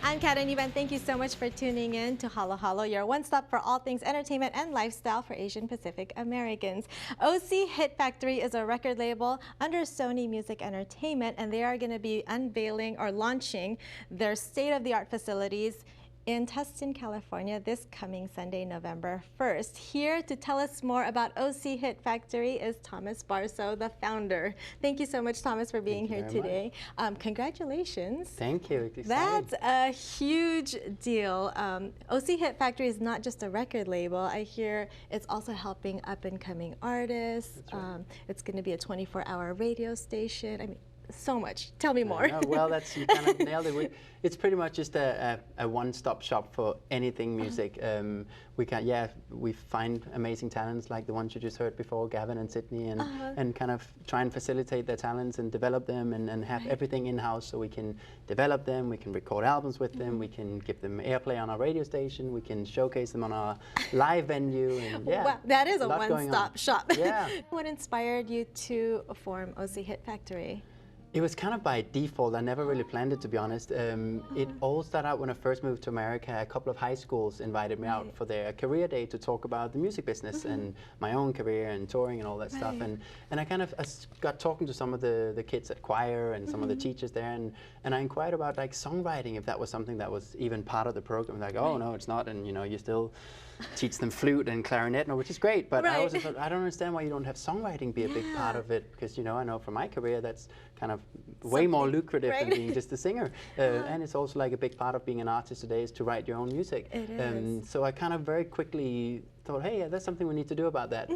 I'm Kat Iniba, and thank you so much for tuning in to Halo Halo, your one-stop for all things entertainment and lifestyle for Asian Pacific Americans. OC Hit Factory is a record label under Sony Music Entertainment, and they are going to be unveiling or launching their state-of-the-art facilities in Tustin, California this coming Sunday, November 1st. Here to tell us more about OC Hit Factory is Thomas Barsoe, the founder. Thank you so much, Thomas, for being here today. Congratulations. Thank you. It's That's a huge deal. OC Hit Factory is not just a record label. I hear it's also helping up-and-coming artists. Right. It's going to be a 24-hour radio station. I mean, so much. Tell me more. Well, you kind of nailed it. It's pretty much just a one-stop shop for anything music. We find amazing talents like the ones you just heard before, Gavin and Sydney, and kind of try and facilitate their talents and develop them and have everything in-house so we can develop them, we can record albums with them, we can give them airplay on our radio station, we can showcase them on our live venue. And wow, that is a one-stop shop. Yeah. What inspired you to form OC Hit Factory? It was kind of by default. I never really planned it, to be honest. It all started out when I first moved to America. A couple of high schools invited me out for their career day to talk about the music business and my own career and touring and all that stuff. And I kind of got talking to some of the kids at choir and some of the teachers there, and I inquired about like songwriting, if that was something that was even part of the program. Like, oh no, it's not, and you still teach them flute and clarinet, which is great, but I also thought, I don't understand why you don't have songwriting be a big part of it, because I know from my career that's kind of way more lucrative than being just a singer. And it's also like a big part of being an artist today is to write your own music. It is. So I kind of very quickly thought, hey, that's something we need to do about that.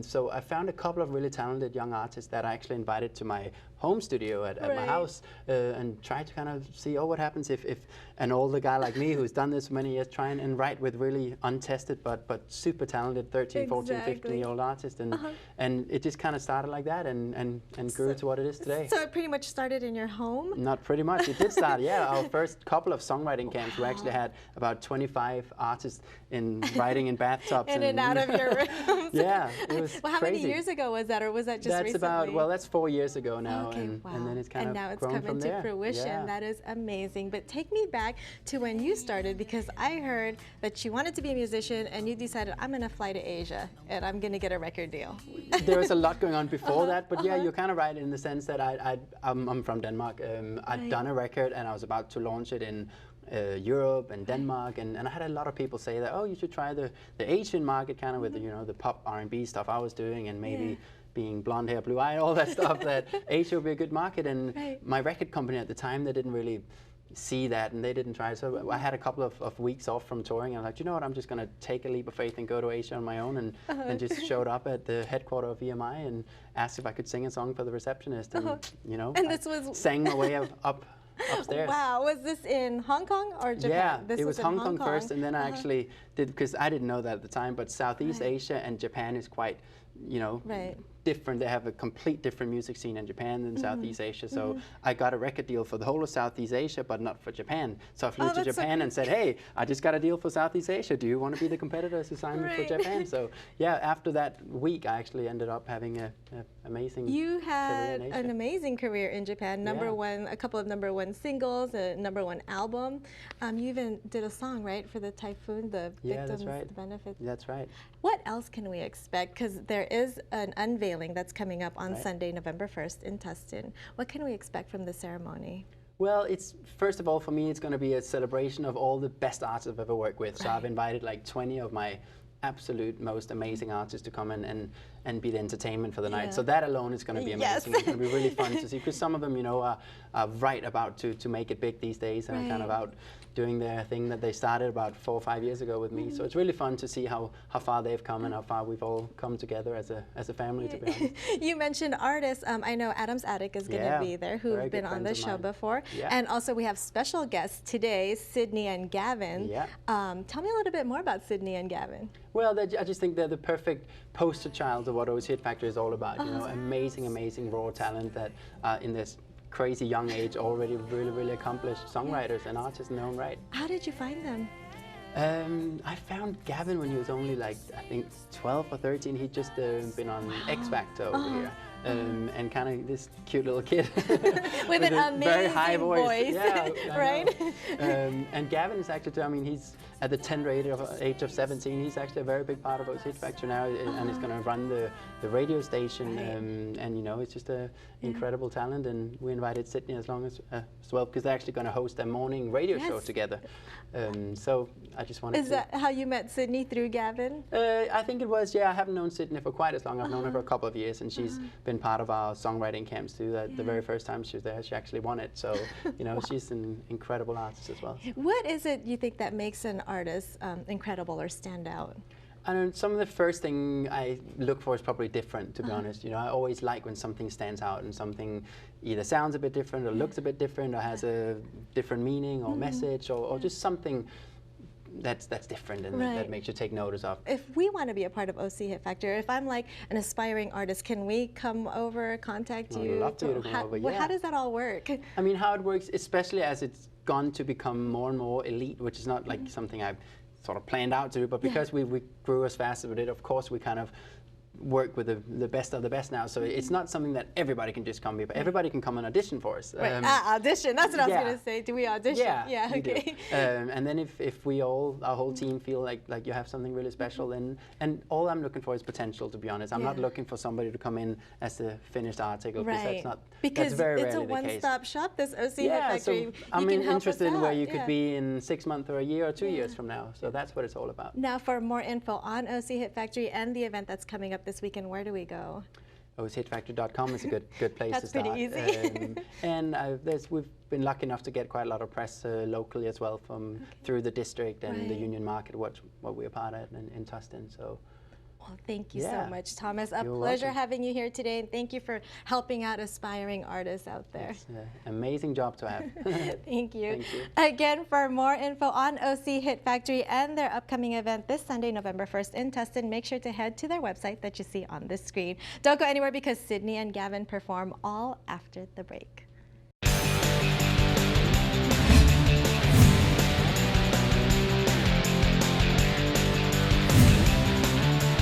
So I found a couple of really talented young artists that I actually invited to my home studio at my house and tried to kind of see, what happens if an older guy like me who's done this for many years try and write with really untested but super talented 13, 14, 15-year-old artists. And it just kind of started like that and grew to what it is today. So it pretty much started in your home? Not pretty much. It did start, Our first couple of songwriting camps, we actually had about 25 artists writing in bathtubs. In and out of your rooms. Yeah, it was Well, how crazy. many years ago was that, or was that just recently? That's 4 years ago now. Okay, and then it's kind and of now it's grown coming from to there. fruition. That is amazing. But take me back to when you started, because I heard that you wanted to be a musician and you decided, I'm going to fly to Asia and I'm going to get a record deal. There was a lot going on before that, but you're kind of right in the sense that I'm from Denmark. I'd done a record and I was about to launch it in Europe and Denmark, and I had a lot of people say that, you should try the Asian market, kind of with the pop R&B stuff I was doing, and maybe being blonde hair, blue eye, all that stuff, that Asia would be a good market. And my record company at the time, they didn't really see that, and they didn't try. So I had a couple of weeks off from touring, and I'm like, you know what, I'm just going to take a leap of faith and go to Asia on my own, and just showed up at the headquarters of EMI and asked if I could sing a song for the receptionist, and and this was sang my way up upstairs. Wow, was this in Hong Kong or Japan? Yeah, it was Hong Kong first, and then I actually did, because I didn't know that at the time, but Southeast Asia and Japan is quite, different. They have a complete different music scene in Japan than Southeast Asia. So I got a record deal for the whole of Southeast Asia, but not for Japan. So I flew to Japan and said, hey, I just got a deal for Southeast Asia. Do you want to be the competitor's assignment for Japan? So after that week, I actually ended up having an amazing You had an amazing career in Japan. A couple of #1 singles, a #1 album. You even did a song, right, for the typhoon, the victims, the benefits. That's right. What else can we expect? Because there is an unveiling that's coming up on Sunday, November 1st in Tustin. What can we expect from the ceremony? Well, first of all, for me, it's going to be a celebration of all the best artists I've ever worked with. So I've invited like 20 of my absolute most amazing artists to come and be the entertainment for the night. So that alone is going to be amazing. It's going to be really fun to see, because some of them, are right about to make it big these days, and are kind of out doing their thing that they started about 4 or 5 years ago with me. So it's really fun to see how far they've come and how far we've all come together as a family, to be honest. You mentioned artists. I know Adam's Attic is going to be there, who've been on the show before. And also we have special guests today, Sydney and Gavin. Tell me a little bit more about Sydney and Gavin. Well, I just think they're the perfect poster child of what OC Hit Factory is all about. Amazing raw talent that in this crazy young age already really accomplished songwriters and artists in their own right. How did you find them? I found Gavin when he was only like, I think 12 or 13. He'd just been on X Factor over here. and kind of this cute little kid with an amazing very high voice. Yeah, right? And Gavin is actually, I mean, he's at the tender age of 17. He's actually a very big part of OC Hit Factory now, and he's going to run the radio station. And you know, it's just an incredible talent. And we invited Sydney as well because they're actually going to host a morning radio show together. So I just wanted. Is that how you met Sydney, through Gavin? I think it was. Yeah, I haven't known Sydney for quite as long. I've known her for a couple of years, and she's been part of our songwriting camps too. The very first time she was there, she actually won it. So you know, she's an incredible artist as well. What is it you think that makes an artist incredible or stand out? I don't know, some of the first thing I look for is probably different, to be honest. You know, I always like when something stands out and something either sounds a bit different or looks a bit different or has a different meaning or message or just something that's different and that makes you take notice of. If we want to be a part of OC Hit Factor, if I'm like an aspiring artist, can we come over, contact you? I'd love to come over, yeah. How does that all work? I mean, how it works, especially as it's gone to become more and more elite, which is not like something I've sort of planned out to do, but because we grew as fast as we did, of course we kind of work with the best of the best now. So it's not something that everybody can just come here, but everybody can come and audition for us. Audition, that's what I was going to say. Do we audition? Yeah, okay. And then if we all, our whole team feel like you have something really special, and all I'm looking for is potential, to be honest. I'm not looking for somebody to come in as the finished article, because that's not, because that's very it's a rarely the case. one-stop shop, this OC Hit Factory. So I'm interested in where you could be in 6 months or a year or 2 years from now. So that's what it's all about. Now, for more info on OC Hit Factory and the event that's coming up this weekend, where do we go? OCHitFactory.com is a good place to start. That's pretty easy. And we've been lucky enough to get quite a lot of press locally as well, from through the district and the Union Market, what we're part of in Tustin. So. Well, thank you so much, Thomas. A pleasure having you here today, and thank you for helping out aspiring artists out there. It's an amazing job to have. Thank you. Thank you. Again, for more info on OC Hit Factory and their upcoming event this Sunday, November 1st in Tustin, make sure to head to their website that you see on the screen. Don't go anywhere, because Sydney and Gavin perform all after the break.